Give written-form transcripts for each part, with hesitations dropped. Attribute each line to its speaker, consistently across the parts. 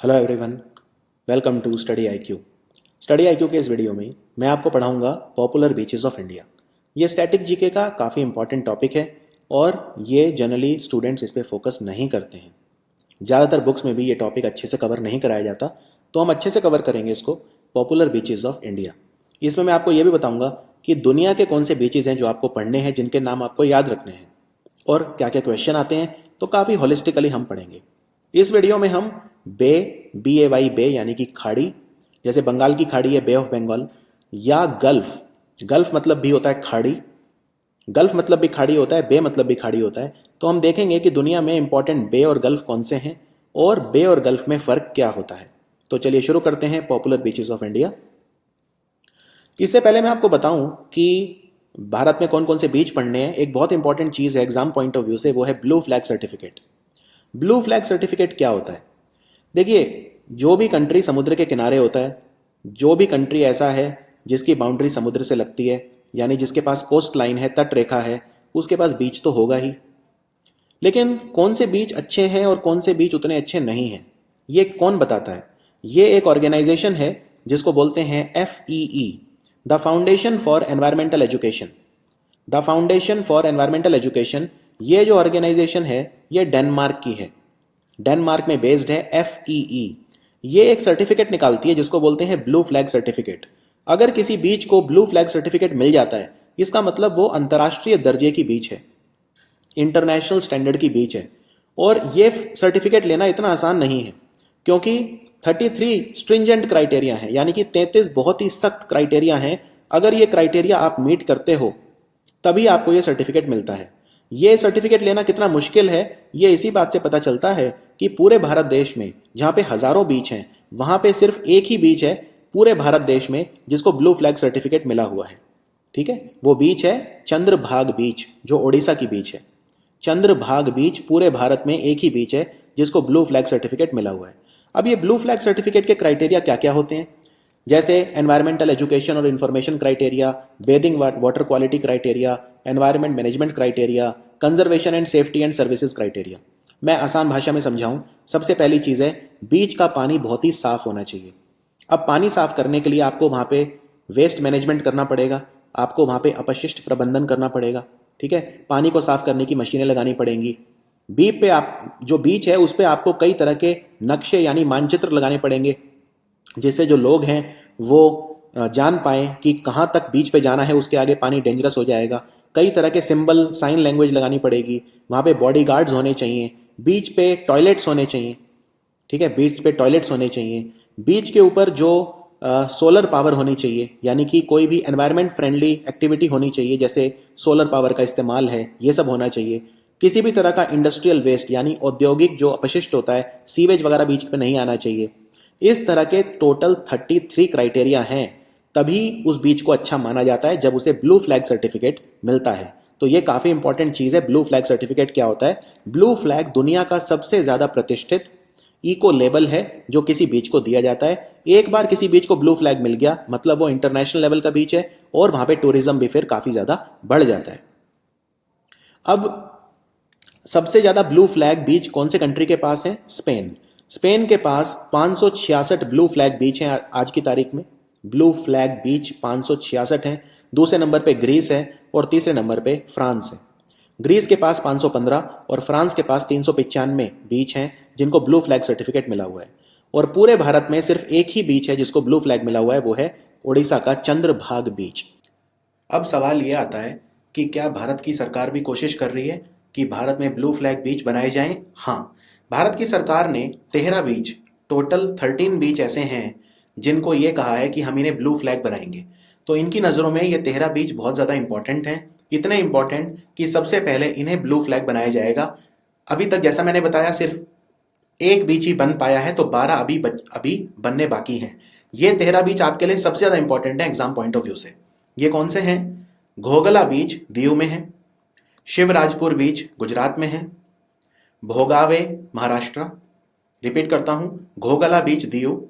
Speaker 1: Hello everyone, welcome to study IQ. Study IQ के इस video में मैं आपको पढ़ाऊंगा पॉपुलर बीचेस ऑफ इंडिया। ये स्टैटिक जीके का काफ़ी इंपॉर्टेंट टॉपिक है और ये जनरली स्टूडेंट्स इस पर फोकस नहीं करते हैं। ज़्यादातर बुक्स में भी ये टॉपिक अच्छे से कवर नहीं कराया जाता, तो हम अच्छे से कवर करेंगे इसको, पॉपुलर बीचेस ऑफ इंडिया। इसमें मैं आपको ये भी बताऊँगा कि दुनिया के कौन से बीचेस हैं जो आपको पढ़ने हैं, जिनके नाम आपको याद रखने हैं और क्या क्या क्वेश्चन आते हैं, तो काफ़ी होलिस्टिकली हम पढ़ेंगे। इस वीडियो में हम BAY बे यानी कि खाड़ी, जैसे बंगाल की खाड़ी है बे ऑफ बंगाल, या गल्फ, गल्फ मतलब भी होता है खाड़ी, गल्फ मतलब भी खाड़ी होता है, बे मतलब भी खाड़ी होता है। तो हम देखेंगे कि दुनिया में इंपॉर्टेंट बे और गल्फ कौन से हैं और बे और गल्फ में फ़र्क क्या होता है। तो चलिए शुरू करते हैं पॉपुलर बीचेस ऑफ इंडिया। इससे पहले मैं आपको बताऊं कि भारत में कौन कौन से बीच पढ़ने हैं। एक बहुत इंपॉर्टेंट चीज़ है एग्जाम पॉइंट ऑफ व्यू से, वो है blue flag certificate. Blue flag certificate क्या होता है? देखिए, जो भी कंट्री समुद्र के किनारे होता है, जो भी कंट्री ऐसा है जिसकी बाउंड्री समुद्र से लगती है, यानी जिसके पास कोस्ट लाइन है, तट रेखा है, उसके पास बीच तो होगा ही। लेकिन कौन से बीच अच्छे हैं और कौन से बीच उतने अच्छे नहीं हैं, ये कौन बताता है? ये एक ऑर्गेनाइजेशन है जिसको बोलते हैं FEE, the foundation for environmental education. The foundation for environmental education, ये जो ऑर्गेनाइजेशन है ये डेनमार्क की है, डेनमार्क में बेस्ड है FEE। ये एक सर्टिफिकेट निकालती है जिसको बोलते हैं ब्लू फ्लैग सर्टिफिकेट। अगर किसी बीच को ब्लू फ्लैग सर्टिफिकेट मिल जाता है, इसका मतलब वो अंतर्राष्ट्रीय दर्जे की बीच है, इंटरनेशनल स्टैंडर्ड की बीच है। और ये सर्टिफिकेट लेना इतना आसान नहीं है, क्योंकि 33 स्ट्रिंजेंट क्राइटेरिया हैं, यानी कि 33 बहुत ही सख्त क्राइटेरिया हैं। अगर ये क्राइटेरिया आप मीट करते हो तभी आपको ये सर्टिफिकेट मिलता है। ये सर्टिफिकेट लेना कितना मुश्किल है, ये इसी बात से पता चलता है कि पूरे भारत देश में जहाँ पे हज़ारों बीच हैं, वहाँ पे सिर्फ एक ही बीच है पूरे भारत देश में जिसको ब्लू फ्लैग सर्टिफिकेट मिला हुआ है। ठीक है, वो बीच है चंद्रभाग बीच, जो ओडिशा की बीच है। चंद्रभाग बीच पूरे भारत में एक ही बीच है जिसको ब्लू फ्लैग सर्टिफिकेट मिला हुआ है। अब ये ब्लू फ्लैग सर्टिफिकेट के क्राइटेरिया क्या क्या होते हैं? जैसे एनवायरमेंटल एजुकेशन और information criteria, bathing water quality criteria, environment management criteria, conservation and safety and services criteria. मैं आसान भाषा में समझाऊं, सबसे पहली चीज़ है बीच का पानी बहुत ही साफ होना चाहिए। अब पानी साफ करने के लिए आपको वहाँ पे वेस्ट मैनेजमेंट करना पड़ेगा, आपको वहाँ पे अपशिष्ट प्रबंधन करना पड़ेगा। ठीक है, पानी को साफ करने की मशीनें लगानी पड़ेंगी। बीच पे आप जो बीच है उस पर आपको कई तरह के नक्शे यानी मानचित्र लगाने पड़ेंगे, जिससे जो लोग हैं वो जान पाएँ कि कहाँ तक बीच पे जाना है, उसके आगे पानी डेंजरस हो जाएगा। कई तरह के सिंबल, साइन लैंग्वेज लगानी पड़ेगी। वहाँ पे बॉडीगार्ड्स होने चाहिए, बीच पे टॉयलेट्स होने चाहिए। ठीक है, बीच पे टॉयलेट्स होने चाहिए। बीच के ऊपर जो सोलर पावर होनी चाहिए, यानी कि कोई भी एनवायरनमेंट फ्रेंडली एक्टिविटी होनी चाहिए, जैसे सोलर पावर का इस्तेमाल है, ये सब होना चाहिए। किसी भी तरह का इंडस्ट्रियल वेस्ट यानी औद्योगिक जो अपशिष्ट होता है, सीवेज वगैरह बीच पे नहीं आना चाहिए। इस तरह के टोटल 33 क्राइटेरिया हैं, तभी उस बीच को अच्छा माना जाता है जब उसे ब्लू फ्लैग सर्टिफिकेट मिलता है। तो ये काफ़ी इंपॉर्टेंट चीज़ है। ब्लू फ्लैग सर्टिफिकेट क्या होता है? ब्लू फ्लैग दुनिया का सबसे ज़्यादा प्रतिष्ठित इको लेबल है जो किसी बीच को दिया जाता है। एक बार किसी बीच को ब्लू फ्लैग मिल गया मतलब वो इंटरनेशनल लेवल का बीच है और वहाँ पे टूरिज्म भी फिर काफ़ी ज़्यादा बढ़ जाता है। अब सबसे ज़्यादा ब्लू फ्लैग बीच कौन से कंट्री के पास है? स्पेन। स्पेन के पास 566 ब्लू फ्लैग बीच हैं आज की तारीख में। ब्लू फ्लैग बीच 566 हैं। दूसरे नंबर पे ग्रीस है और तीसरे नंबर पे फ्रांस है। ग्रीस के पास 515 और फ्रांस के पास 395 बीच हैं जिनको ब्लू फ्लैग सर्टिफिकेट मिला हुआ है। और पूरे भारत में सिर्फ एक ही बीच है जिसको ब्लू फ्लैग मिला हुआ है, वो है उड़ीसा का चंद्रभाग बीच। अब सवाल ये आता है कि क्या भारत की सरकार भी कोशिश कर रही है कि भारत में ब्लू फ्लैग बीच बनाए जाएं? हाँ, भारत की सरकार ने 13 बीच, टोटल 13 बीच ऐसे हैं जिनको ये कहा है कि हम इन्हें ब्लू फ्लैग बनाएंगे। तो इनकी नज़रों में ये 13 बीच बहुत ज़्यादा इंपॉर्टेंट हैं, इतने इंपॉर्टेंट कि सबसे पहले इन्हें ब्लू फ्लैग बनाया जाएगा। अभी तक जैसा मैंने बताया सिर्फ एक बीच ही बन पाया है, तो 12 अभी बनने बाकी हैं। ये 13 बीच आपके लिए सबसे ज़्यादा इंपॉर्टेंट है एग्जाम पॉइंट ऑफ व्यू से। ये कौन से हैं? घोगला बीच दीव में है, शिवराजपुर बीच गुजरात में है, भोगावे महाराष्ट्र। रिपीट करता हूं, घोगला बीच दीव,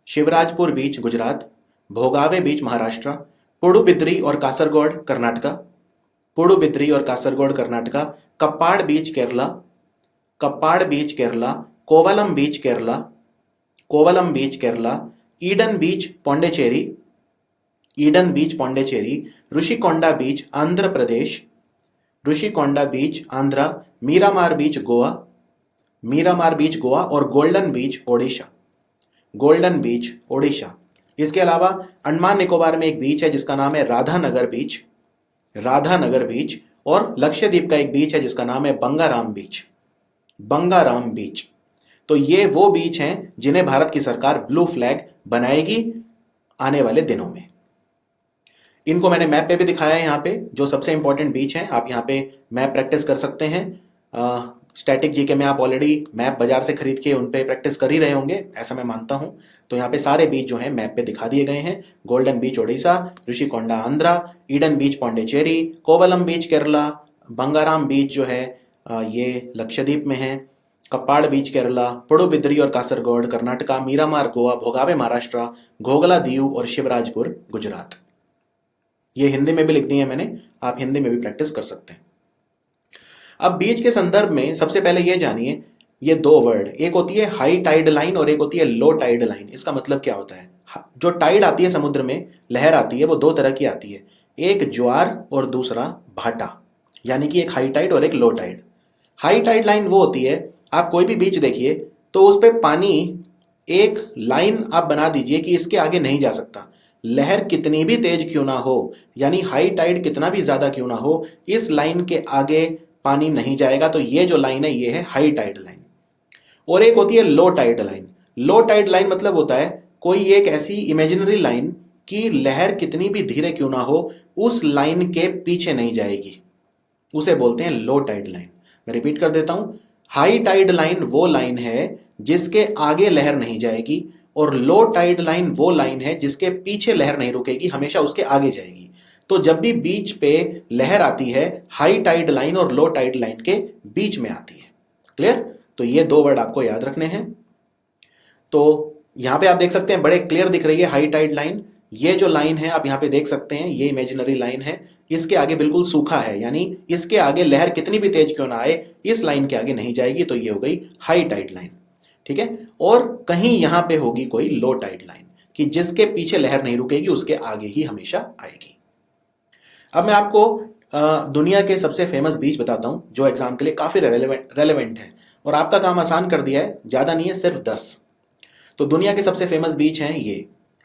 Speaker 1: शिवराजपुर बीच गुजरात, भोगावे बीच महाराष्ट्र, पुडुबिद्री और कासरगोड कर्नाटका, पुडुबिद्री और कासरगोड कर्नाटका, कप्पाड़ बीच केरला, कप्पाड़ बीच Kerala, Kovalam beach Kerala, Kovalam beach Kerala, Eden beach Pondicherry, Eden beach Pondicherry, Rushikonda बीच आंध्र प्रदेश, ऋषिकोंडा बीच आंध्रा, मीरामार बीच गोवा, मीरामार बीच गोवा और golden beach Odisha, golden beach Odisha. इसके अलावा अंडमान निकोबार में एक बीच है जिसका नाम है राधानगर बीच, राधानगर बीच, और लक्षद्वीप का एक बीच है जिसका नाम है बंगाराम बीच, बंगाराम बीच। तो ये वो बीच हैं जिन्हें भारत की सरकार ब्लू फ्लैग बनाएगी आने वाले दिनों में। इनको मैंने मैप पे भी दिखाया है, यहाँ पे जो सबसे इंपॉर्टेंट बीच हैं आप यहाँ पे मैप प्रैक्टिस कर सकते हैं। स्टैटिक जीके में आप ऑलरेडी मैप बाजार से खरीद के उन पे प्रैक्टिस कर ही रहे होंगे, ऐसा मैं मानता हूँ। तो यहाँ पे सारे बीच जो हैं मैप पे दिखा दिए गए हैं। Golden beach Odisha, Rishikonda Andhra, Eden beach Pondicherry, Kovalam beach Kerala, Bangaram beach जो है ये लक्षद्वीप में है, कप्पाड़ बीच केरला, पडुबिद्री और कासरगोड कर्नाटका, मीरामार गोवा, भोगावे महाराष्ट्र, घोगला दीव और शिवराजपुर गुजरात। ये हिंदी में भी लिख दी है मैंने, आप हिंदी में भी प्रैक्टिस कर सकते हैं। अब बीच के संदर्भ में सबसे पहले ये जानिए, ये दो वर्ड, एक होती है हाई टाइड लाइन और एक होती है लो टाइड लाइन। इसका मतलब क्या होता है? जो टाइड आती है समुद्र में, लहर आती है, वो दो तरह की आती है, एक ज्वार और दूसरा भाटा, यानी कि एक हाई टाइड और एक low tide. High tide line वो होती है, आप कोई भी बीच देखिए तो उस पर पानी एक लाइन आप बना दीजिए कि इसके आगे नहीं जा सकता, लहर कितनी भी तेज क्यों ना हो, यानी हाई टाइड कितना भी ज्यादा क्यों ना हो, इस लाइन के आगे पानी नहीं जाएगा। तो ये जो लाइन है ये है हाई टाइड लाइन। और एक होती है low tide line. Low tide line मतलब होता है कोई एक ऐसी इमेजिनरी लाइन कि लहर कितनी भी धीरे क्यों ना हो उस लाइन के पीछे नहीं जाएगी, उसे बोलते हैं लो टाइड लाइन। मैं रिपीट कर देता हूं, हाई टाइड लाइन वो लाइन है जिसके आगे लहर नहीं जाएगी, और लो टाइड लाइन वो लाइन है जिसके पीछे लहर नहीं रुकेगी, हमेशा उसके आगे जाएगी। तो जब भी बीच पे लहर आती है, हाई टाइड लाइन और लो टाइड लाइन के बीच में आती है। क्लियर? तो ये दो वर्ड आपको याद रखने हैं। तो यहां पे आप देख सकते हैं बड़े क्लियर दिख रही है हाई टाइड लाइन। ये जो लाइन है आप यहां पे देख सकते हैं, ये इमेजिनरी लाइन है, इसके आगे बिल्कुल सूखा है, यानी इसके आगे लहर कितनी भी तेज क्यों ना आए इस लाइन के आगे नहीं जाएगी। तो ये हो गई हाई टाइड लाइन, ठीक है। और कहीं यहां पे होगी कोई लो टाइड लाइन कि जिसके पीछे लहर नहीं रुकेगी, उसके आगे ही हमेशा आएगी। अब मैं आपको दुनिया के सबसे फेमस बीच बताता हूं जो एग्जाम के लिए काफी रेलेवेंट है, और आपका काम आसान कर दिया है, ज्यादा नहीं है, सिर्फ 10। तो दुनिया के सबसे फेमस बीच हैं ये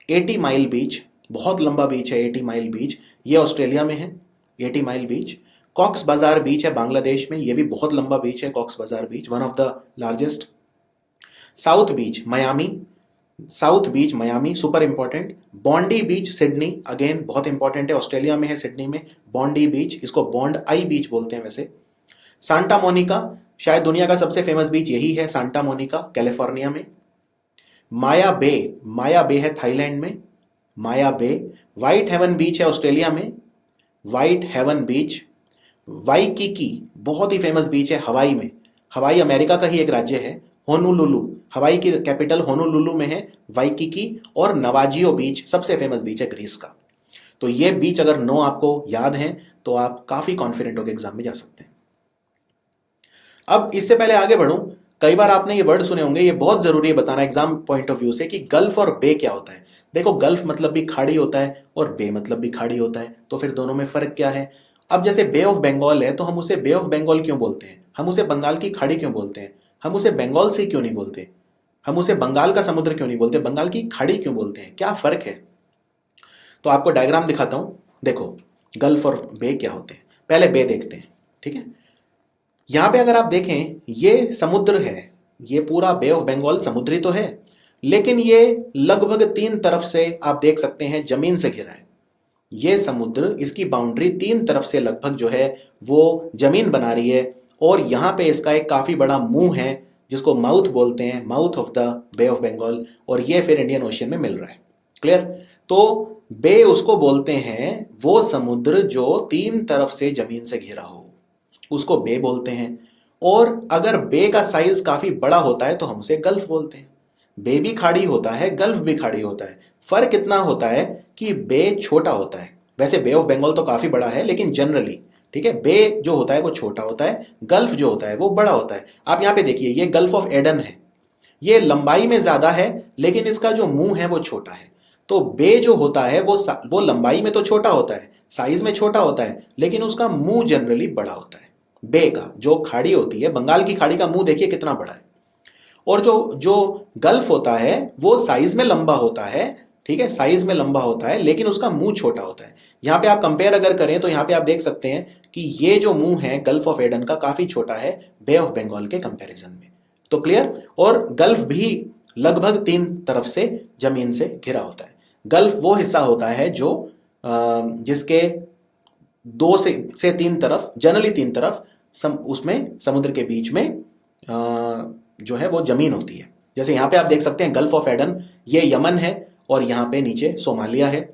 Speaker 1: 80 माइल बीच, बहुत लंबा बीच है 80 माइल बीच, ये ऑस्ट्रेलिया में है 80 माइल बीच। कॉक्स बाजार बीच है बांग्लादेश में, ये भी बहुत लंबा बीच है Cox's Bazar beach, one of the largest. South beach Miami, south beach Miami super important. Bondi beach Sydney, again बहुत इंपॉर्टेंट है, ऑस्ट्रेलिया में है सिडनी में बॉन्डी बीच, इसको बॉन्ड आई बीच बोलते हैं वैसे। सांता मोनिका, शायद दुनिया का सबसे फेमस बीच यही है, सांता मोनिका कैलिफोर्निया में। माया बे, माया बे है थाईलैंड में, माया बे। व्हाइट हेवन बीच है ऑस्ट्रेलिया में, व्हाइट हेवन बीच। वाइकिकी बहुत ही फेमस बीच है हवाई में, हवाई अमेरिका का ही एक राज्य है। होनोलुलु, हवाई की कैपिटल होनोलुलु में है वाइकिकी। और नवाजियो बीच सबसे फेमस बीच है ग्रीस का। तो ये बीच अगर 9 आपको याद हैं तो आप काफी कॉन्फिडेंट होकर एग्जाम में जा सकते हैं। अब इससे पहले आगे बढ़ूं, कई बार आपने ये वर्ड सुने होंगे, ये बहुत जरूरी है बताना एग्जाम पॉइंट ऑफ व्यू से कि गल्फ और बे क्या होता है। देखो गल्फ मतलब भी खाड़ी होता है और बे मतलब भी खाड़ी होता है, तो फिर दोनों में फर्क क्या है? अब जैसे बे ऑफ बंगाल है तो हम उसे बे ऑफ बंगाल क्यों बोलते हैं, हम उसे बंगाल की खाड़ी क्यों बोलते हैं, हम उसे बंगाल सी क्यों नहीं बोलते, हम उसे बंगाल का समुद्र क्यों नहीं बोलते, बंगाल की खाड़ी क्यों बोलते हैं, क्या फर्क है? तो आपको डायग्राम दिखाता हूं, देखो गल्फ और बे क्या होते हैं। पहले बे देखते हैं, ठीक है। यहां पे अगर आप देखें ये समुद्र है, ये पूरा बे ऑफ बंगाल समुद्री तो है, लेकिन ये लगभग 3 तरफ से आप देख सकते हैं जमीन से घिरा है। ये समुद्र, इसकी बाउंड्री 3 तरफ से लगभग जो है वो जमीन बना रही है, और यहां पे इसका एक काफी बड़ा मुंह है जिसको माउथ बोलते हैं, mouth of the bay of Bengal, और ये फिर इंडियन ओशियन में मिल रहा है। क्लियर? तो बे उसको बोलते हैं वो समुद्र जो 3 तरफ से जमीन से घिरा हो, उसको बे बोलते हैं। और अगर बे का साइज काफी बड़ा होता है तो हम उसे गल्फ बोलते हैं। बे भी खाड़ी होता है, गल्फ भी खाड़ी होता है। फर्क इतना होता है कि बे छोटा होता है, वैसे बे ऑफ बंगाल तो काफी बड़ा है लेकिन जनरली, ठीक है, बे जो होता है वो छोटा होता है, गल्फ जो होता है वो बड़ा होता है। आप यहां पे देखिए ये गल्फ ऑफ एडन है, ये लंबाई में ज्यादा है लेकिन इसका जो मुंह है वो छोटा है। तो बे जो होता है वो लंबाई में तो छोटा होता है, साइज में छोटा होता है, लेकिन उसका मुंह जनरली बड़ा होता है। बे का जो खाड़ी होती है, बंगाल की खाड़ी का मुंह देखिए कितना बड़ा है। और जो जो गल्फ होता है वो साइज में लंबा होता है, ठीक है, साइज में लंबा होता है लेकिन उसका मुंह छोटा होता है। यहां पे आप कंपेयर अगर करें तो यहां पे आप देख सकते हैं कि ये जो मुंह है गल्फ ऑफ एडन का काफी छोटा है बे ऑफ बंगाल के कंपैरिजन में। तो क्लियर। और गल्फ भी लगभग 3 तरफ से जमीन से घिरा होता है। गल्फ वो हिस्सा होता है जो जिसके 2 से 3 तरफ, जनरली 3 तरफ उसमें समुद्र के बीच में जो है वो जमीन होती है। जैसे यहां पे आप देख सकते हैं गल्फ ऑफ एडन, ये यमन है और यहां पे नीचे सोमालिया है।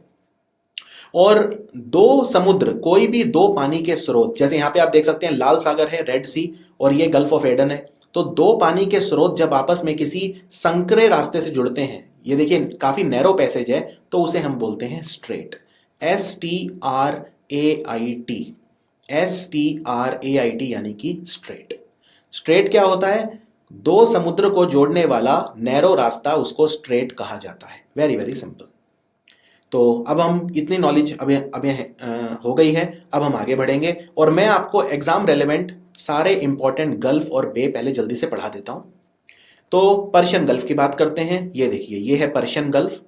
Speaker 1: और 2 समुद्र, कोई भी 2 पानी के स्रोत, जैसे यहां पे आप देख सकते हैं लाल सागर है, रेड सी, और ये गल्फ ऑफ एडन है। तो 2 पानी के स्रोत जब आपस में किसी संकरे रास्ते से जुड़ते हैं, ये देखिए काफी नैरो पैसेज है, तो उसे हम बोलते हैं स्ट्रेट। STRAIT, STRAIT यानी कि स्ट्रेट। स्ट्रेट क्या होता है? 2 समुद्र को जोड़ने वाला नैरो रास्ता, उसको स्ट्रेट कहा जाता है। Very very simple. तो अब हम इतनी नॉलेज अब हो गई है, अब हम आगे बढ़ेंगे और मैं आपको एग्जाम रेलेवेंट सारे इंपॉर्टेंट गल्फ और बे पहले जल्दी से पढ़ा देता हूं। तो पर्शियन गल्फ की बात करते हैं। ये देखिए, ये है पर्शियन गल्फ,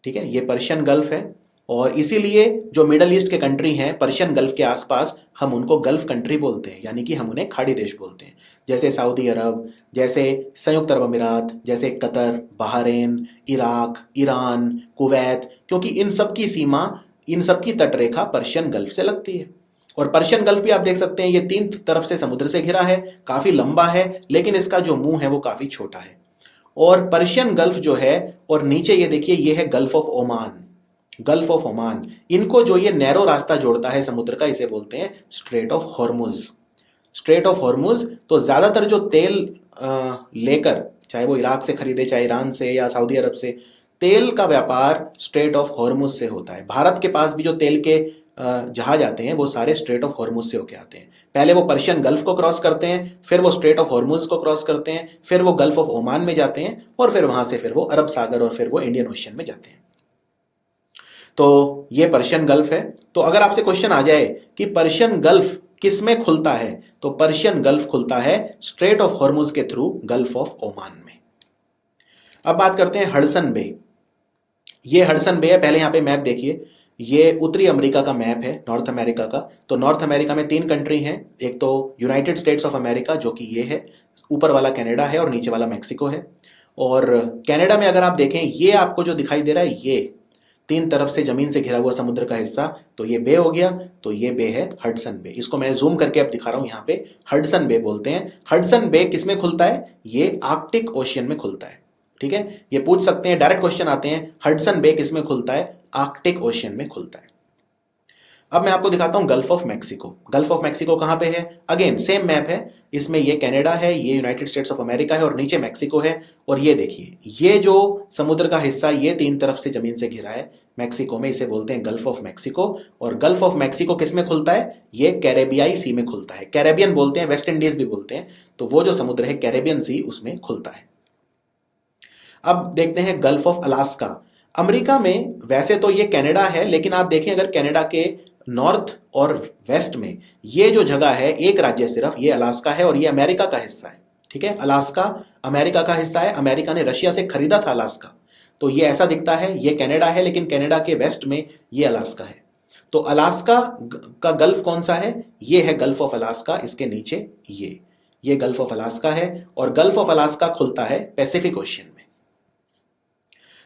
Speaker 1: ठीक है, ये पर्शियन गल्फ है। और इसीलिए जो मिडल ईस्ट के कंट्री हैं पर्शियन गल्फ के आसपास, हम उनको गल्फ कंट्री बोलते हैं, यानी कि हम उन्हें खाड़ी देश बोलते हैं। जैसे सऊदी अरब, जैसे संयुक्त अरब अमीरात, जैसे Qatar, Bahrain, Iraq, Iran, Kuwait, क्योंकि इन सब की सीमा, इन सब की तटरेखा पर्शियन गल्फ से लगती है। और पर्शियन गल्फ भी आप देख सकते हैं, ये 3 तरफ से समुद्र से घिरा है, काफी लंबा है, लेकिन इसका जो मुंह है वो काफी छोटा है। और पर्शियन गल्फ जो है, और नीचे ये देखिए, ये है gulf of Oman, gulf of Oman. इनको जो ये नैरो रास्ता जोड़ता है समुद्र का, इसे बोलते हैं straight of Hormuz. Straight of Hormuz. तो ज्यादातर जो तेल लेकर, चाहे वो इराक से खरीदे, चाहे ईरान से या सऊदी अरब से, तेल का व्यापार स्ट्रेट ऑफ हॉर्मुज से होता है। भारत के पास भी जो तेल के जहाज आते हैं वो सारे स्ट्रेट ऑफ हॉर्मुज से होके आते हैं। पहले वो पर्शियन गल्फ को क्रॉस करते हैं, फिर वो स्ट्रेट ऑफ हॉर्मुज को क्रॉस करते हैं, फिर वो गल्फ ऑफ ओमान में जाते हैं, और फिर वहां से फिर वो अरब सागर और फिर वो इंडियन ओशियन में जाते हैं। तो ये पर्शियन गल्फ है। तो अगर आपसे क्वेश्चन आ जाए कि पर्शियन गल्फ किस में खुलता है, तो पर्शियन गल्फ खुलता है स्ट्रेट ऑफ हॉर्मुज के थ्रू गल्फ ऑफ ओमान में। अब बात करते हैं हडसन बे। ये हडसन बे है। पहले यहां पे मैप देखिए, ये उत्तरी अमेरिका का मैप है, नॉर्थ अमेरिका का। तो नॉर्थ अमेरिका में 3 कंट्री हैं। एक तो यूनाइटेड स्टेट्स ऑफ अमेरिका, जो कि ये है, ऊपर वाला कनाडा है और नीचे वाला मैक्सिको है। और कनाडा में अगर आप देखें, ये आपको जो दिखाई दे रहा है, ये 3 तरफ से जमीन से घिरा हुआ समुद्र का हिस्सा, तो ये बे हो गया। तो ये बे है हडसन बे। इसको मैं जूम करके अब दिखा रहा हूं, यहां पे हडसन बे बोलते हैं। हडसन बे किस में खुलता है? ये आर्कटिक ओशियन में खुलता है, ठीक है। ये पूछ सकते हैं, डायरेक्ट क्वेश्चन आते हैं, हडसन बे किस में खुलता है? आर्कटिक ओशियन में खुलता है। अब मैं आपको दिखाता हूं gulf of Mexico. Gulf of Mexico कहां पे है? अगेन सेम मैप है, इसमें ये कनाडा है, ये यूनाइटेड स्टेट्स ऑफ अमेरिका है और नीचे मैक्सिको है। और ये देखिए, ये जो समुद्र का हिस्सा ये 3 तरफ से जमीन से घिरा है मैक्सिको में, इसे बोलते हैं गल्फ ऑफ मैक्सिको। और गल्फ ऑफ मैक्सिको किस में खुलता है? ये कैरेबियाई सी में खुलता है। कैरेबियन बोलते हैं, वेस्ट इंडीज भी बोलते हैं। तो वो जो समुद्र है कैरेबियन सी, उसमें खुलता है। अब देखते हैं गल्फ ऑफ अलास्का। अमेरिका में वैसे तो ये कनाडा है, लेकिन आप देखें अगर कनाडा के नॉर्थ और वेस्ट में ये जो जगह है, एक राज्य सिर्फ, ये अलास्का है और ये अमेरिका का हिस्सा है, ठीक है। अलास्का अमेरिका का हिस्सा है। अमेरिका ने रशिया से खरीदा था अलास्का, तो ये ऐसा दिखता है। ये कनाडा है, लेकिन कनाडा के वेस्ट में ये अलास्का है। तो अलास्का का गल्फ कौन सा है? ये है गल्फ ऑफ अलास्का। इसके नीचे ये गल्फ ऑफ अलास्का है। और गल्फ ऑफ अलास्का खुलता है पैसिफिक ओशियन में।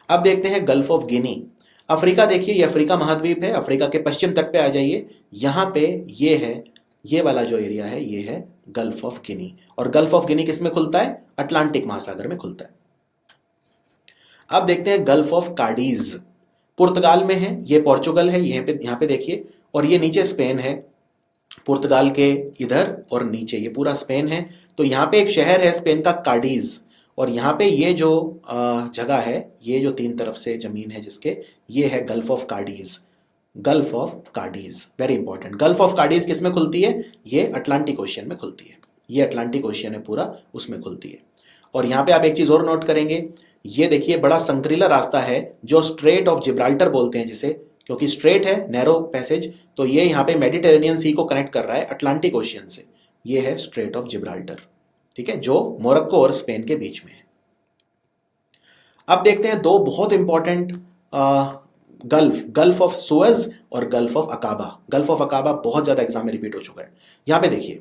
Speaker 1: अब देखते हैं गल्फ ऑफ गिनी। अफ्रीका देखिए, ये अफ्रीका महाद्वीप है। अफ्रीका के पश्चिम तट पे आ जाइए, यहां पे ये है, ये वाला जो एरिया है, ये है गल्फ ऑफ गिनी। और गल्फ ऑफ गिनी किस में खुलता है? अटलांटिक महासागर में खुलता है। अब देखते हैं गल्फ ऑफ कार्डिज। पुर्तगाल में है, ये पोर्चुगल है, यहां पे देखिए। और ये नीचे स्पेन है, पुर्तगाल के इधर और नीचे ये पूरा स्पेन है। तो यहां पे एक शहर है स्पेन का, कार्डिज। और यहां पे ये जो जगह है, ये जो 3 तरफ से जमीन है जिसके, ये है gulf of Cadiz. Gulf of Cadiz very important. Gulf of Cadiz किस में खुलती है? ये अटलांटिक ओशियन में खुलती है। ये अटलांटिक ओशियन है पूरा, उसमें खुलती है। और यहाँ पे आप एक चीज और नोट करेंगे, ये देखिए बड़ा संकरीला रास्ता है जो स्ट्रेट ऑफ जिब्राल्टर बोलते हैं जिसे, क्योंकि स्ट्रेट है, नैरो पैसेज, तो ये यहाँ पे मेडिटेरेनियन सी को कनेक्ट कर रहा है अटलांटिक ओशियन से। ये है स्ट्रेट ऑफ जिब्राल्टर, ठीक है, जो मोरक्को और स्पेन के बीच में है। अब देखते हैं दो बहुत important gulf, gulf of Suez और gulf of Aqaba. Gulf of Aqaba बहुत ज्यादा एग्जाम में रिपीट हो चुका है। यहां पे देखिए,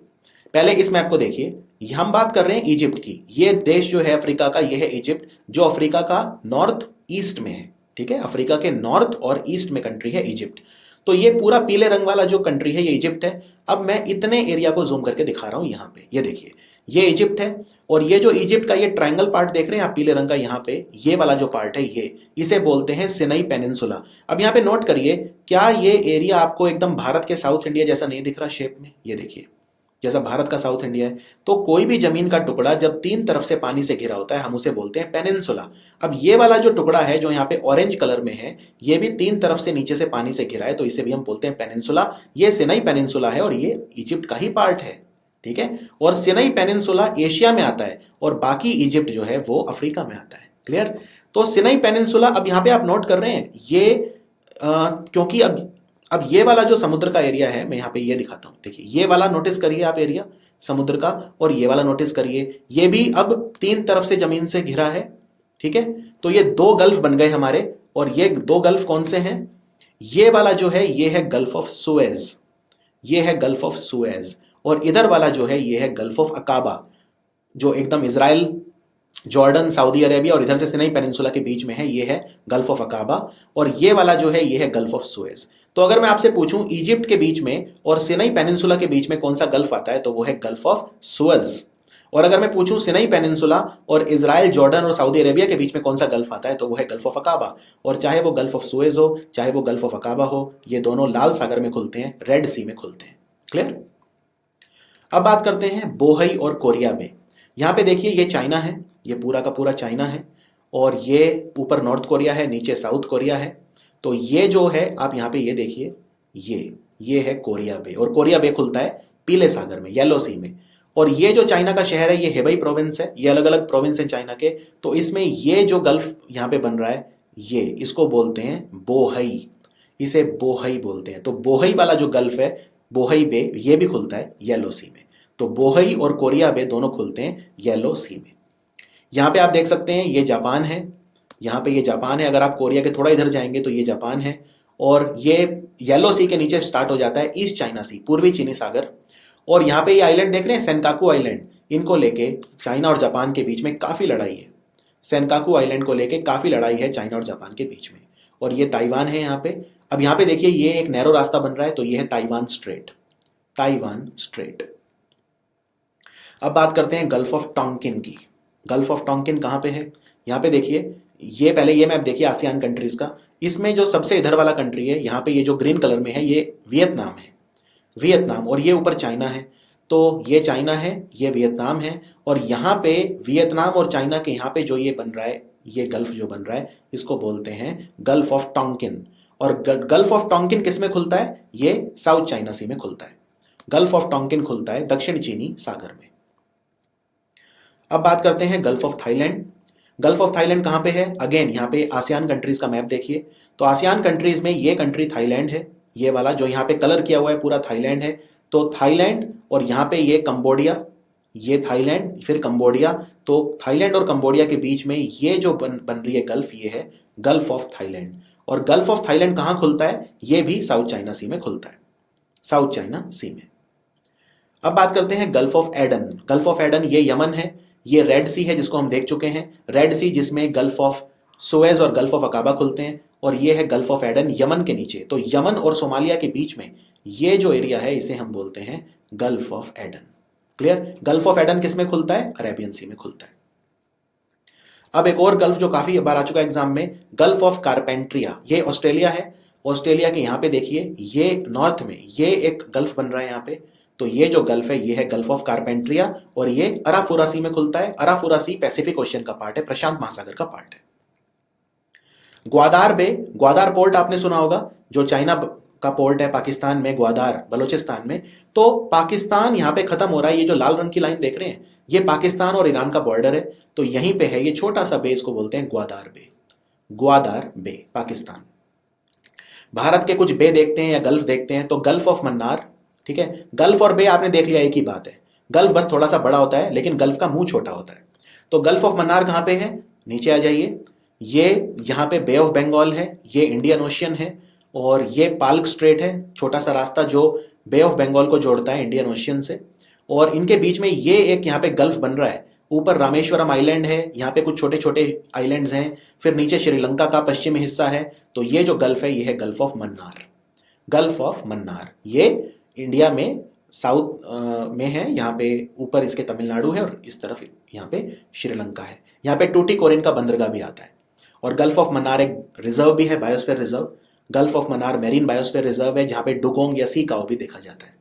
Speaker 1: पहले इस मैप को देखिए, हम बात कर रहे हैं इजिप्ट की। ये देश जो है अफ्रीका का, ये है इजिप्ट, जो अफ्रीका का नॉर्थ ईस्ट में है, ठीक है, अफ्रीका के नॉर्थ और ईस्ट में कंट्री है इजिप्ट। तो ये पूरा पीले रंग वाला जो कंट्री है ये इजिप्ट है। अब मैं इतने एरिया को जूम करके दिखा रहा हूं यहां पे, ये देखिए ये इजिप्ट है, और ये जो इजिप्ट का ये ट्रायंगल पार्ट देख रहे हैं आप पीले रंग का, यहाँ पे ये वाला जो पार्ट है ये, इसे बोलते हैं सिनाई पेनिनसुला। अब यहाँ पे नोट करिए, क्या ये एरिया आपको एकदम भारत के साउथ इंडिया जैसा नहीं दिख रहा शेप में? ये देखिए जैसा भारत का साउथ इंडिया है। तो कोई भी जमीन का टुकड़ा जब तीन तरफ से पानी से घिरा होता है हम उसे बोलते हैं पेनिनसुला। अब ये वाला जो टुकड़ा है जो यहाँ पे ऑरेंज कलर में है, ये भी तीन तरफ से नीचे से पानी से घिरा है, तो इसे भी हम बोलते हैं पेनिनसुला। ये सिनाई पेनिनसुला है और ये इजिप्ट का ही पार्ट है, ठीक है। और सिनाई पेनिनसुला एशिया में आता है और बाकी इजिप्ट जो है वो अफ्रीका में आता है। क्लियर? तो सिनाई पेनिनसुला, अब यहां पे आप नोट कर रहे हैं ये क्योंकि अब ये वाला जो समुद्र का एरिया है, मैं यहां पे ये दिखाता हूं, देखिए ये वाला नोटिस करिए आप एरिया समुद्र का, और ये वाला नोटिस करिए, ये भी अब तीन तरफ से जमीन से घिरा है, ठीक है। तो ये दो गल्फ बन गए हमारे, और ये दो गल्फ कौन से हैं? ये वाला जो है ये है गल्फ ऑफ सुएज, ये है गल्फ ऑफ सुएज, और इधर वाला जो है ये है गल्फ ऑफ अकाबा, जो एकदम इजराइल, जॉर्डन, सऊदी अरेबिया और इधर से सिनाई पेनिनसुला के बीच में है, ये है गल्फ ऑफ अकाबा, और ये वाला जो है ये है गल्फ ऑफ सुएज। तो अगर मैं आपसे पूछूं इजिप्ट के बीच में और सिनाई पेनिनसुला के बीच में कौन सा गल्फ आता है, तो वो है गल्फ ऑफ सुएज। और अगर मैं पूछूं सिनाई पेनिनसुला और इजराइल, जॉर्डन और सऊदी अरेबिया के बीच में कौन सा गल्फ आता है, तो वो है गल्फ ऑफ अकाबा। और चाहे वो गल्फ ऑफ सुएज हो चाहे वो गल्फ ऑफ अकाबा हो, ये दोनों लाल सागर में खुलते हैं, रेड सी में खुलते हैं। क्लियर? अब बात करते हैं बोहई और कोरिया बे। यहां पे देखिए ये चाइना है, ये पूरा का पूरा चाइना है, और ये ऊपर नॉर्थ कोरिया है, नीचे साउथ कोरिया है। तो ये जो है आप यहां पे ये देखिए, ये है कोरिया बे, और कोरिया बे खुलता है पीले सागर में, येलो सी में। और ये जो चाइना का शहर है ये हेबई प्रोविंस है, ये अलग अलग प्रोविंस है चाइना के। तो इसमें ये जो गल्फ यहां पे बन रहा है ये, इसको बोलते हैं बोहई, इसे बोहई बोलते हैं। तो बोहई वाला जो गल्फ है, बोहई बे, ये भी खुलता है येलो सी में। तो बोहई और कोरिया बे दोनों खुलते हैं येलो सी में। यहां पे आप देख सकते हैं ये जापान है, यहां पे ये जापान है। अगर आप कोरिया के थोड़ा इधर जाएंगे तो ये जापान है, और ये येलो सी के नीचे स्टार्ट हो जाता है ईस्ट चाइना सी, पूर्वी चीनी सागर। और यहां पे ये आइलैंड देख रहे हैं सेनकाकू आइलैंड, इनको लेके चाइना और जापान के बीच में काफी लड़ाई है। सेनकाकू आइलैंड को लेके काफी लड़ाई है चाइना और जापान के बीच में। और ये ताइवान है यहाँ पे। अब यहाँ पे देखिए ये एक नैरो रास्ता बन रहा है, तो ये है ताइवान स्ट्रेट, ताइवान स्ट्रेट। अब बात करते हैं गल्फ ऑफ टोंकिन की। गल्फ ऑफ टोंकिन कहां पे है? यहाँ पे देखिए, ये पहले ये मैप देखिए आसियान कंट्रीज का। इसमें जो सबसे इधर वाला कंट्री है, यहाँ पे ये जो ग्रीन कलर में है, ये वियतनाम है, वियतनाम। और ये ऊपर चाइना है, तो ये चाइना है, ये वियतनाम है। और यहाँ पे वियतनाम और चाइना के यहाँ पे जो ये बन रहा है, ये गल्फ जो बन रहा है, इसको बोलते हैं गल्फ ऑफ टोंकिन। और गल्फ ऑफ टोंकिन किस में खुलता है? ये साउथ चाइना सी में खुलता है। गल्फ ऑफ टोंकिन खुलता है दक्षिण चीनी सागर में। अब बात करते हैं gulf of Thailand. Gulf of Thailand कहां पे है? अगेन यहाँ पे आसियान कंट्रीज का मैप देखिए, तो आसियान कंट्रीज में ये कंट्री थाईलैंड है, ये वाला जो यहाँ पे कलर किया हुआ है पूरा थाईलैंड है। तो थाईलैंड, और यहाँ पे ये कंबोडिया, ये थाईलैंड फिर कंबोडिया। तो थाईलैंड और कंबोडिया के बीच में ये जो बन रही है गल्फ, ये है गल्फ ऑफ थाईलैंड। और गल्फ ऑफ थाईलैंड कहां खुलता है? ये भी साउथ चाइना सी में खुलता है, साउथ चाइना सी में। अब बात करते हैं gulf of Aden. Gulf of Aden ये यमन है, ये रेड सी है जिसको हम देख चुके हैं, रेड सी, जिसमें गल्फ ऑफ सुएज और गल्फ ऑफ अकाबा खुलते हैं। और ये है गल्फ ऑफ एडन यमन के नीचे। तो यमन और सोमालिया के बीच में ये जो एरिया है इसे हम बोलते हैं gulf of Aden. Clear? Gulf of Aden किस में खुलता है? अरेबियन सी में खुलता है। अब एक और गल्फ जो काफी बार आ चुका है एग्जाम में, गल्फ ऑफ कारपेंट्रिया। ये ऑस्ट्रेलिया है, ऑस्ट्रेलिया के यहाँ पे देखिए ये नॉर्थ में ये एक गल्फ बन रहा है यहाँ पे। तो ये जो गल्फ है ये है गल्फ ऑफ कारपेंट्रिया, और ये अराफुरा सी में खुलता है। अराफुरा सी पैसिफिक ओशियन का पार्ट है, प्रशांत महासागर का पार्ट है। ग्वादार बे, ग्वादार पोर्ट आपने सुना होगा, जो चाइना का पोर्ट है पाकिस्तान में, ग्वादार बलोचिस्तान में। तो पाकिस्तान यहाँ पे खत्म हो रहा है, ये जो लाल रंग की लाइन देख रहे हैं ये पाकिस्तान और ईरान का बॉर्डर है। तो यहीं पे है ये छोटा सा बे, इसको बोलते हैं ग्वादार बे। ग्वादार बे पाकिस्तान। भारत के कुछ बे देखते हैं या गल्फ देखते हैं, तो गल्फ ऑफ मन्नार, ठीक है। गल्फ और बे आपने देख लिया एक ही बात है, गल्फ बस थोड़ा सा बड़ा होता है लेकिन गल्फ का मुंह छोटा होता है। तो गल्फ ऑफ मन्नार कहाँ पे है, नीचे आ जाइए। ये यहाँ पे बे ऑफ बंगाल है, ये इंडियन ओशियन है, और ये पाल्क स्ट्रेट है, छोटा सा रास्ता जो बे ऑफ बंगाल को जोड़ता है इंडियन ओशियन से। और इनके बीच में ये एक यहाँ पे गल्फ बन रहा है। ऊपर रामेश्वरम आइलैंड है, यहाँ पे कुछ छोटे छोटे आइलैंड्स हैं, फिर नीचे श्रीलंका का पश्चिमी हिस्सा है। तो ये जो गल्फ है ये है gulf of Mannar. Gulf of Mannar ये इंडिया में साउथ में है, यहाँ पे ऊपर इसके तमिलनाडु है और इस तरफ यहाँ पे श्रीलंका है। यहाँ पे टूटीकोरिन का बंदरगाह भी आता है। और गल्फ ऑफ मन्नार एक रिजर्व भी है, biosphere reserve. Gulf of Mannar marine biosphere reserve है, जहाँ पे डुगोंग या सी काओ भी देखा जाता है।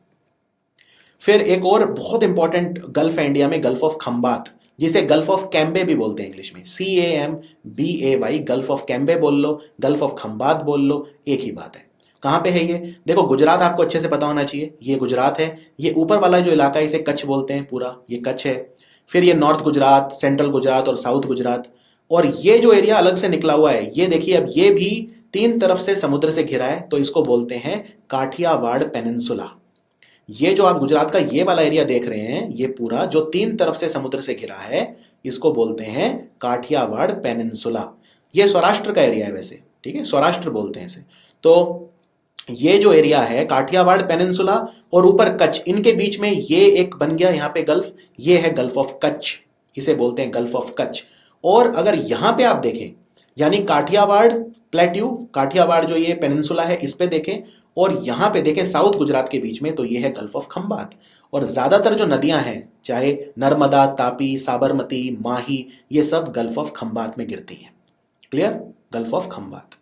Speaker 1: फिर एक और बहुत इंपॉर्टेंट गल्फ है इंडिया में, गल्फ ऑफ खंबात, जिसे गल्फ ऑफ कैम्बे भी बोलते हैं इंग्लिश में, CAMBAY। गल्फ ऑफ कैम्बे बोल लो, गल्फ ऑफ खंबात बोल लो, एक ही बात है। कहाँ पे है ये, देखो गुजरात आपको अच्छे से पता होना चाहिए, ये गुजरात है। ये ऊपर वाला जो इलाका है इसे कच्छ बोलते हैं, पूरा ये कच्छ है। फिर ये नॉर्थ गुजरात, सेंट्रल गुजरात और साउथ गुजरात। और ये जो एरिया अलग से निकला हुआ है, ये देखिए अब ये भी 3 तरफ से समुद्र से घिरा है, तो इसको बोलते हैं काठियावाड़ पेनिनसुला। ये जो आप गुजरात का ये वाला एरिया देख रहे हैं, ये पूरा जो 3 तरफ से समुद्र से घिरा है, इसको बोलते हैं काठियावाड़ पेनिनसुला। ये सौराष्ट्र का एरिया है वैसे, ठीक है, सौराष्ट्र बोलते हैं इसे। तो ये जो एरिया है काठियावाड़ पेनिनसुला और ऊपर कच्छ, इनके बीच में ये एक बन गया यहाँ पे गल्फ, ये है गल्फ ऑफ कच्छ, इसे बोलते हैं गल्फ ऑफ कच्छ। और अगर यहाँ पे आप देखें, यानी काठियावाड़ प्लेट्यू, काठियावाड़ जो ये पेनिनसुला है इस पे देखें, और यहाँ पे देखें साउथ गुजरात के बीच में, तो ये है गल्फ ऑफ खंबात। और ज्यादातर जो नदियां हैं, चाहे नर्मदा, तापी, साबरमती, माही, ये सब गल्फ ऑफ खंबात में गिरती हैं। Clear, gulf of Khambhat.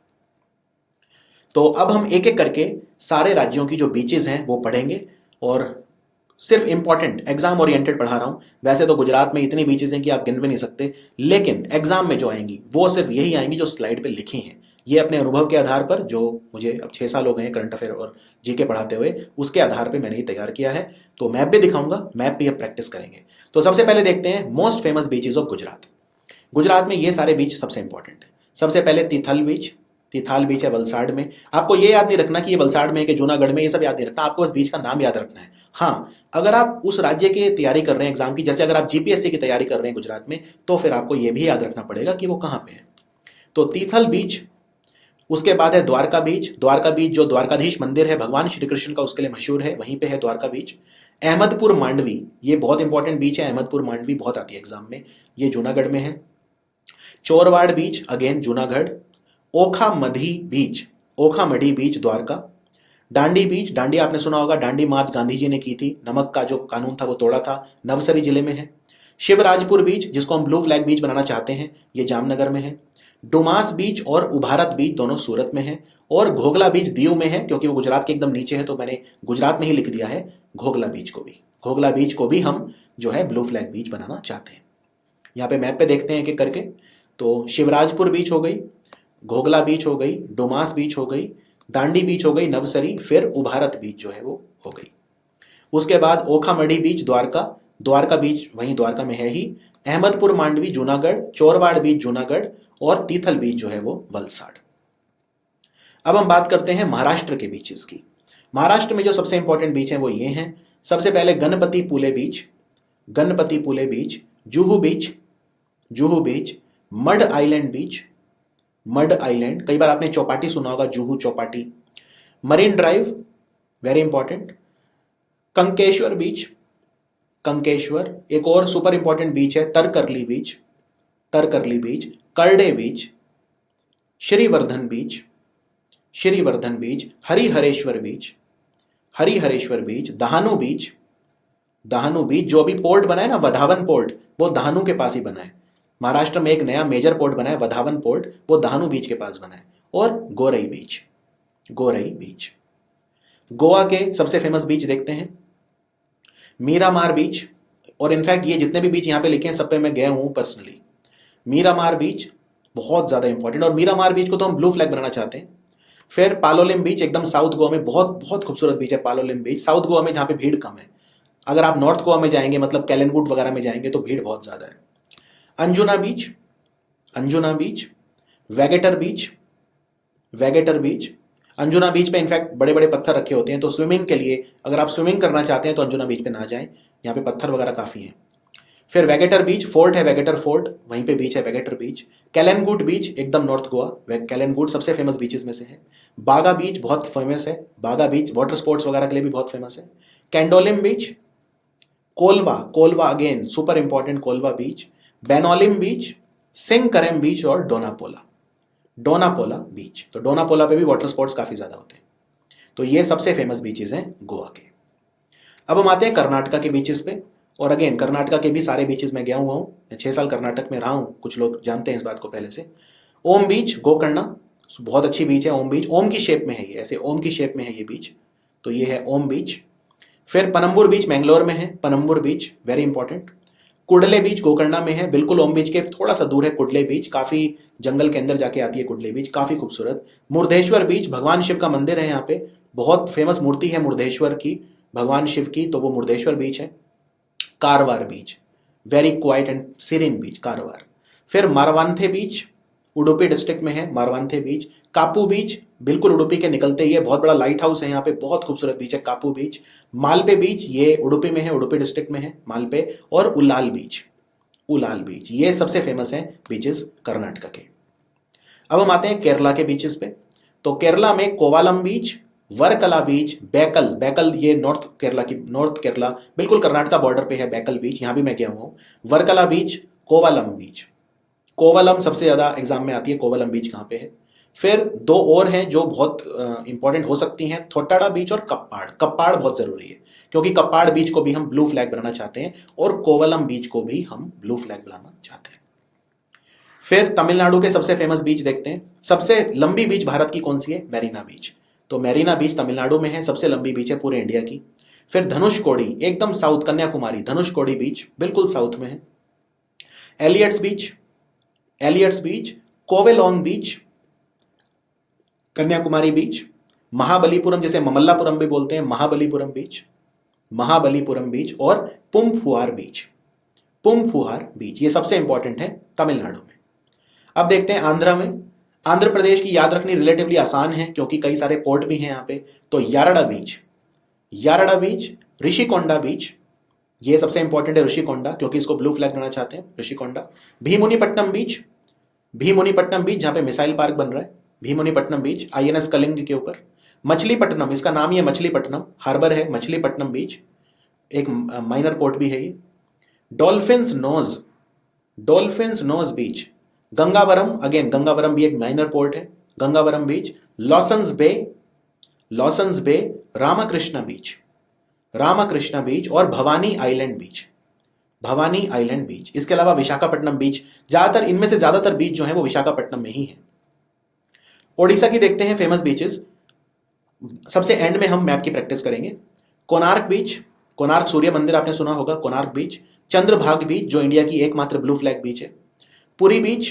Speaker 1: तो अब हम एक एक करके सारे राज्यों की जो बीचेस हैं वो पढ़ेंगे, और सिर्फ इंपॉर्टेंट एग्जाम ओरिएंटेड पढ़ा रहा हूं। वैसे तो गुजरात में इतनी बीचेस हैं कि आप गिन भी नहीं सकते, लेकिन एग्जाम में जो आएंगी वो सिर्फ यही आएंगी जो स्लाइड पे लिखी हैं। ये अपने अनुभव के आधार पर, जो मुझे अब 6 साल हो गए हैं करंट अफेयर और जीके पढ़ाते हुए, उसके आधार पे मैंने ये तैयार किया है। तो मैप भी दिखाऊंगा, मैप भी अब प्रैक्टिस करेंगे। तो सबसे पहले देखते हैं most famous beaches of Gujarat. Gujarat में ये सारे बीच सबसे इंपॉर्टेंट है। सबसे पहले तिथल बीच, तिथाल बीच है वलसाड़ में। आपको ये याद नहीं रखना कि ये वलसाड़ में है कि जूनागढ़ में, ये सब याद नहीं रखना, आपको बस बीच का नाम याद रखना है। हाँ, अगर आप उस राज्य की तैयारी कर रहे हैं एग्जाम की, जैसे अगर आप जीपीएससी की तैयारी कर रहे हैं गुजरात में, तो फिर आपको ये भी याद रखना पड़ेगा कि वो कहाँ पे है। तो तिथल बीच, उसके बाद है द्वारका बीच। द्वारका बीच जो द्वारकाधीश मंदिर है भगवान श्री कृष्ण का, उसके लिए मशहूर है, वहीं पे है द्वारका बीच। अहमदपुर मांडवी, ये बहुत इंपॉर्टेंट बीच है, अहमदपुर मांडवी बहुत आती है एग्जाम में, ये जूनागढ़ में है। चोरवाड़ बीच अगेन जूनागढ़। ओखा मधी बीच, ओखा मढ़ी बीच द्वारका। डांडी बीच, डांडी आपने सुना होगा, डांडी मार्च गांधी जी ने की थी, नमक का जो कानून था वो तोड़ा था, नवसरी जिले में है। शिवराजपुर बीच, जिसको हम ब्लू फ्लैग बीच बनाना चाहते हैं, ये जामनगर में है। डुमास बीच और उभारत बीच दोनों सूरत में है। और घोगला बीच दीव में है, क्योंकि वो गुजरात के एकदम नीचे है तो मैंने गुजरात में ही लिख दिया है घोगला बीच को भी। घोगला बीच को भी हम जो है ब्लू फ्लैग बीच बनाना चाहते हैं। यहाँ पे मैप पे देखते हैं एक एक करके। तो शिवराजपुर बीच हो गई, घोगला बीच हो गई, डुमास बीच हो गई, दांडी बीच हो गई, नवसरी, फिर उभारत बीच जो है वो हो गई। उसके बाद ओखा मढ़ी बीच द्वारका, द्वारका बीच वहीं द्वारका में है ही। अहमदपुर मांडवी जूनागढ़, चोरवाड़ बीच जूनागढ़, और तीथल बीच जो है वो वलसाड़। अब हम बात करते हैं महाराष्ट्र के बीचेस की। महाराष्ट्र में जो सबसे इंपॉर्टेंट बीच हैं वो ये हैं। सबसे पहले Ganpatipule beach, Ganpatipule beach, Juhu beach, Juhu beach, mud island beach, mud island, कई बार आपने चौपाटी सुना होगा, Juhu Chowpatty. Marine Drive very important. Kankeshwar beach, Kankeshwar. एक और सुपर इंपॉर्टेंट बीच है तरकरली बीच, तरकरली बीच। करडे बीच, श्रीवर्धन बीच, श्रीवर्धन बीच। हरिहरेश्वर बीच, हरिहरेश्वर बीच। दहानू बीच, दहानू बीच जो अभी पोर्ट बना है ना, वधावन पोर्ट, वो दहानू के पास ही बना है। महाराष्ट्र में एक नया मेजर पोर्ट बना है वधावन पोर्ट, वो दहानू बीच के पास बना है। और गोरई बीच, गोरई बीच। गोवा के सबसे फेमस बीच देखते हैं, मीरामार बीच। और इनफैक्ट ये जितने भी बीच यहाँ पे लिखे हैं सब पे मैं गया हूँ पर्सनली। मीरामार बीच बहुत ज्यादा इंपॉर्टेंट, और मीरामार बीच को तो हम ब्लू फ्लैग बनाना चाहते हैं। फिर पालोलिम बीच एकदम साउथ गोवा में, बहुत बहुत खूबसूरत बीच है पालोलिम बीच, साउथ गोवा में, जहाँ पे भीड़ कम है। अगर आप नॉर्थ गोवा में जाएंगे, मतलब कैलनगुट वगैरह में जाएंगे, तो भीड़ बहुत ज़्यादा है। अंजुना बीच, अंजुना बीच, वेगेटर बीच, वेगेटर बीच। अंजुना बीच पे इनफैक्ट बड़े बड़े पत्थर रखे होते हैं, तो स्विमिंग के लिए अगर आप स्विमिंग करना चाहते हैं तो अंजुना बीच पे ना जाएं, यहाँ पे पत्थर वगैरह काफ़ी हैं। फिर वेगेटर बीच, फोर्ट है वेगेटर फोर्ट, वहीं पे बीच है वेगेटर बीच। कैलनगुट बीच एकदम नॉर्थ गोवा, कैलनगुट सबसे फेमस बीचेस में से है। बागा बीच बहुत फेमस है, बागा बीच वाटर स्पोर्ट्स वगैरह के लिए भी बहुत फेमस है। Candolim beach, Colva, Colva again super important, Colva beach, Benaulim beach, Sinquerim beach और डोनापोला, डोनापोला बीच। तो डोनापोला पे भी वाटर स्पोर्ट्स काफ़ी ज़्यादा होते हैं। तो ये सबसे फेमस बीचेस हैं गोवा के। अब हम आते हैं कर्नाटका के बीचेस पे। और अगेन कर्नाटका के भी सारे बीचेस में गया हुआ हूँ, मैं 6 साल कर्नाटक में रहा हूँ, कुछ लोग जानते हैं इस बात को पहले से। ओम बीच गोकर्णा, बहुत अच्छी बीच है ओम बीच, ओम की शेप में है ये, ऐसे ओम की शेप में है ये बीच, तो ये है ओम बीच। फिर पनम्बुर बीच मैंगलोर में है, पनम्बुर बीच वेरी इंपॉर्टेंट। कुडले बीच गोकर्णा में है, बिल्कुल ओम बीच के थोड़ा सा दूर है कुडले बीच, काफ़ी जंगल के अंदर जाके आती है कुडले बीच, काफ़ी खूबसूरत। मुर्देश्वर बीच, भगवान शिव का मंदिर है यहाँ पे, बहुत फेमस मूर्ति है मुर्देश्वर की, भगवान शिव की, तो वो मुर्देश्वर बीच है। कारवार बीच, वेरी क्वाइट एंड सीरीन बीच कारवार। फिर मारवांथे बीच, उडुपी डिस्ट्रिक्ट में है मारवांथे बीच। कापू बीच बिल्कुल उडुपी के निकलते ही है, बहुत बड़ा लाइट हाउस है यहाँ पे, बहुत खूबसूरत बीच है कापू बीच। मालपे बीच, ये उडुपी में है, उडुपी डिस्ट्रिक्ट में है मालपे। और उलाल बीच, उलाल बीच, ये सबसे फेमस है बीचेस कर्नाटका के। अब हम आते हैं केरला के बीचेस पे। तो केरला में कोवालम बीच, वरकला बीच, बैकल, बैकल ये नॉर्थ केरला की, नॉर्थ केरला बिल्कुल कर्नाटका बॉर्डर पे है बैकल बीच, यहाँ भी मैं गया हुआ हूँ। वर्कला बीच, कोवलम बीच, कोवलम सबसे ज़्यादा एग्जाम में आती है, कोवलम बीच कहाँ पे है। फिर दो और हैं जो बहुत इंपॉर्टेंट हो सकती हैं, थोटाड़ा बीच और कप्पाड़, कप्पाड़ बहुत ज़रूरी है क्योंकि कप्पाड़ बीच को भी हम ब्लू फ्लैग बनाना चाहते हैं और कोवलम बीच को भी हम ब्लू फ्लैग बनाना चाहते हैं। फिर तमिलनाडु के सबसे फेमस बीच देखते हैं। सबसे लंबी बीच भारत की कौन सी है? मैरीना बीच। तो मैरीना बीच तमिलनाडु में है, सबसे लंबी बीच है पूरे इंडिया की। फिर धनुषकोडी एकदम साउथ, कन्याकुमारी, धनुषकोडी बीच बिल्कुल साउथ में है। एलियट्स बीच, एलियट्स बीच, कोवेलोंग बीच, कन्याकुमारी बीच। महाबलीपुरम, जैसे ममल्लापुरम भी बोलते हैं, महाबलीपुरम बीच, महाबलीपुरम बीच। और पुंफुआर बीच, पुंफुआर बीच, ये सबसे इंपॉर्टेंट है तमिलनाडु में। अब देखते हैं आंध्रा में। आंध्र प्रदेश की याद रखनी रिलेटिवली आसान है क्योंकि कई सारे पोर्ट भी हैं यहाँ पे। तो यारड़ा बीच, यारड़ा बीच, ऋषिकोंडा बीच, ये सबसे इंपॉर्टेंट है ऋषिकोंडा क्योंकि इसको ब्लू फ्लैग बनाना चाहते हैं, ऋषिकोंडा। भीमुनिपट्टनम बीच, भीमुनिपट्टनम बीच जहाँ पे मिसाइल पार्क बन रहा है, भीमुनिपट्टनम बीच आईएनएस कलिंग के ऊपर। मछलीपट्टनम, इसका नाम ही है मछलीपट्टनम, हार्बर है मछलीपट्टनम बीच, एक माइनर पोर्ट भी है ये। डॉल्फिन्स नोज, डॉल्फिन्स नोज बीच। गंगावरम, अगेन गंगावरम भी एक माइनर पोर्ट है, गंगावरम बीच। लॉसन्स बे, लॉसन्स बे, रामकृष्णा बीच, रामकृष्णा बीच। और भवानी आइलैंड बीच, भवानी आइलैंड बीच। इसके अलावा विशाखापट्टनम बीच, ज्यादातर इनमें से ज्यादातर बीच जो है वो विशाखापट्टनम में ही है। ओडिशा की देखते हैं फेमस बीचेस, सबसे एंड में हम मैप की प्रैक्टिस करेंगे। कोणार्क बीच, कोणार्क सूर्य मंदिर आपने सुना होगा, कोणार्क बीच। चंद्रभाग बीच जो इंडिया की एकमात्र ब्लू फ्लैग बीच है। पुरी बीच,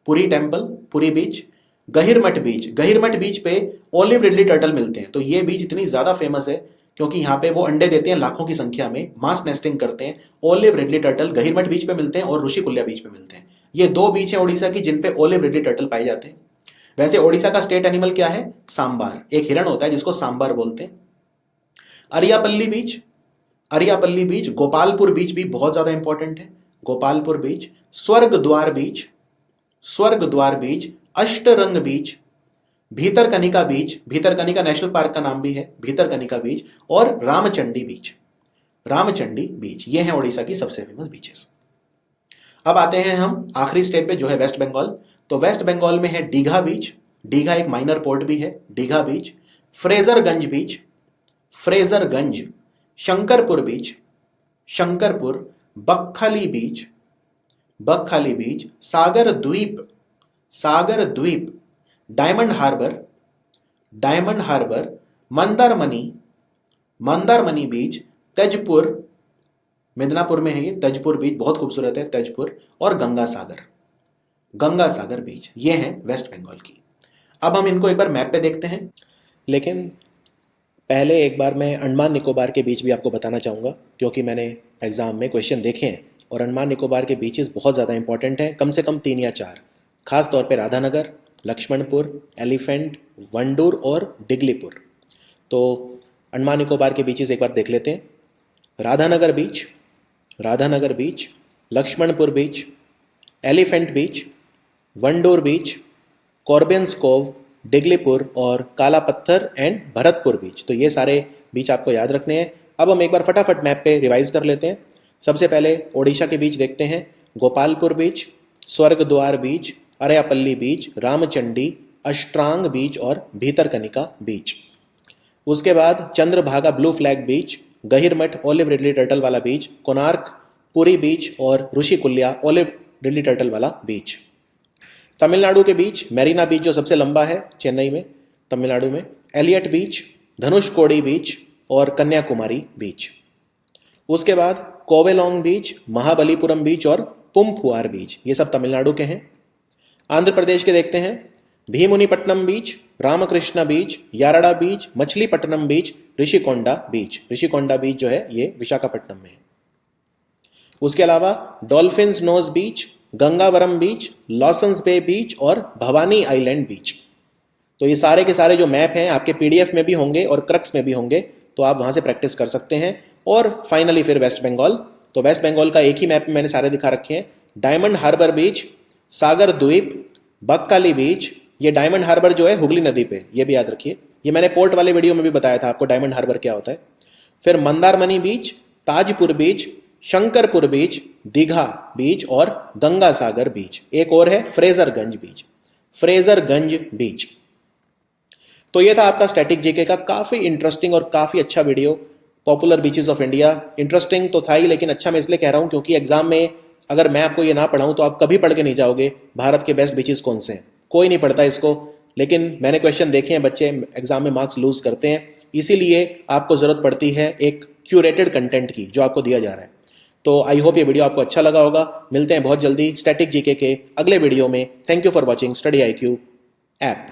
Speaker 1: पुरी टेम्पल, पुरी बीच। गहिरमठ बीच, गहिरमठ बीच पे ओलिव रिडली टर्टल मिलते हैं, तो ये बीच इतनी ज़्यादा फेमस है क्योंकि यहाँ पे वो अंडे देते हैं लाखों की संख्या में, मास नेस्टिंग करते हैं। ओलिव रिडली टर्टल गहिरमठ बीच पे मिलते हैं और ऋषिकुल्या बीच पे मिलते हैं। ये दो बीच हैं ओडिशा की जिन पे ओलिव रिडली टर्टल पाए जाते हैं। वैसे ओडिशा का स्टेट एनिमल क्या है? सांबार, एक हिरण होता है जिसको सांबार बोलते हैं। अरियापल्ली बीच, अरियापल्ली बीच। गोपालपुर बीच भी बहुत ज़्यादा इंपॉर्टेंट है, गोपालपुर बीच। स्वर्ग द्वार बीच, स्वर्ग द्वार बीच। अष्टरंग बीच, भीतरकनिका बीच, भीतरकनिका नेशनल पार्क का नाम भी है, भीतरकनिका बीच। और रामचंडी बीच, रामचंडी बीच। ये हैं ओडिशा की सबसे फेमस बीचेस। अब आते हैं हम आखिरी स्टेट पे जो है वेस्ट बंगाल। तो वेस्ट बंगाल में है दीघा बीच, दीघा एक माइनर पोर्ट भी है, दीघा बीच। फ्रेजरगंज बीच, फ्रेजरगंज। शंकरपुर बीच, शंकरपुर। बकखाली बीच, बकखाली बीच। सागर Dwip, Sagar Dwip. Diamond Harbour, Diamond Harbour. Mandarmani, Mandarmani beach. Tajpur, Midnapore में है ये, तेजपुर बीच बहुत खूबसूरत है, तेजपुर। और गंगा सागर, गंगा सागर बीच। ये हैं वेस्ट बंगाल की। अब हम इनको एक बार मैप पे देखते हैं, लेकिन पहले एक बार मैं अंडमान निकोबार के बीच भी आपको बताना चाहूँगा, क्योंकि मैंने एग्ज़ाम में क्वेश्चन देखे हैं और अंडमान निकोबार के बीचेस बहुत ज़्यादा इंपॉर्टेंट हैं, कम से कम 3 या 4, खास तौर पे राधानगर, लक्ष्मणपुर, एलिफेंट, वंडूर और डिगलीपुर। तो अंडमान निकोबार के बीचेस एक बार देख लेते हैं। राधानगर बीच, लक्ष्मणपुर बीच, एलिफेंट बीच, वंडूर बीच, कॉर्बेन्स कोव, डिगलीपुर और काला पत्थर एंड भरतपुर बीच। तो ये सारे बीच आपको याद रखने हैं। अब हम एक बार फटाफट मैप पे रिवाइज कर लेते हैं। सबसे पहले ओडिशा के बीच देखते हैं। गोपालपुर बीच, स्वर्गद्वार बीच, अरयापल्ली बीच, रामचंडी, अष्टांग बीच और भीतरकनिका बीच। उसके बाद Chandrabhaga blue flag beach, Gahirmatha olive ridley turtle वाला बीच, कोणार्क पुरी बीच और ऋषिकुल्या ओलिव रिडली टर्टल वाला बीच। तमिलनाडु के बीच मेरीना बीच जो सबसे लंबा है चेन्नई में, तमिलनाडु में, एलियट बीच, धनुषकोडी बीच और कन्याकुमारी बीच। उसके बाद कोवेलोंग बीच, महाबलीपुरम बीच और पुमफुआर बीच, ये सब तमिलनाडु के हैं। आंध्र प्रदेश के देखते हैं। भीमुनिपट्टनम बीच, रामकृष्णा बीच, यारड़ा बीच, मछलीपट्टनम बीच, ऋषिकोंडा बीच। ऋषिकोंडा बीच जो है ये विशाखापट्टनम में है। उसके अलावा डॉल्फिन्स नोज बीच, गंगावरम बीच, लॉसन्स बे बीच और भवानी आइलैंड बीच। तो ये सारे के सारे जो मैप हैं आपके पीडीएफ में भी होंगे और क्रक्स में भी होंगे, तो आप वहाँ से प्रैक्टिस कर सकते हैं। और फाइनली फिर वेस्ट बंगाल। तो वेस्ट बंगाल का एक ही मैप में मैंने सारे दिखा रखे हैं। डायमंड हार्बर बीच, सागर द्वीप, बक्काली बीच। ये डायमंड हार्बर जो है हुगली नदी पे, ये भी याद रखिए। ये मैंने पोर्ट वाले वीडियो में भी बताया था आपको डायमंड हार्बर क्या होता है। फिर मंदारमनी बीच, ताजपुर बीच, शंकरपुर बीच, दीघा बीच और गंगा सागर बीच। एक और है फ्रेजरगंज बीच। तो ये था आपका स्टैटिक जीके का काफ़ी इंटरेस्टिंग और काफ़ी अच्छा video, popular beaches of India. Interesting तो था ही, लेकिन अच्छा मैं इसलिए कह रहा हूँ क्योंकि एग्जाम में अगर मैं आपको ये ना पढ़ाऊँ तो आप कभी पढ़ के नहीं जाओगे भारत के बेस्ट बीचेस कौन से हैं। कोई नहीं पढ़ता इसको, लेकिन मैंने क्वेश्चन देखे हैं, बच्चे एग्जाम में मार्क्स लूज करते हैं। इसीलिए आपको ज़रूरत पड़ती है एक क्यूरेटेड कंटेंट की जो आपको दिया जा रहा है। तो आई होप ये वीडियो आपको अच्छा लगा होगा। मिलते हैं बहुत जल्दी स्टैटिक जीके के अगले वीडियो में। Thank you for watching study IQ app.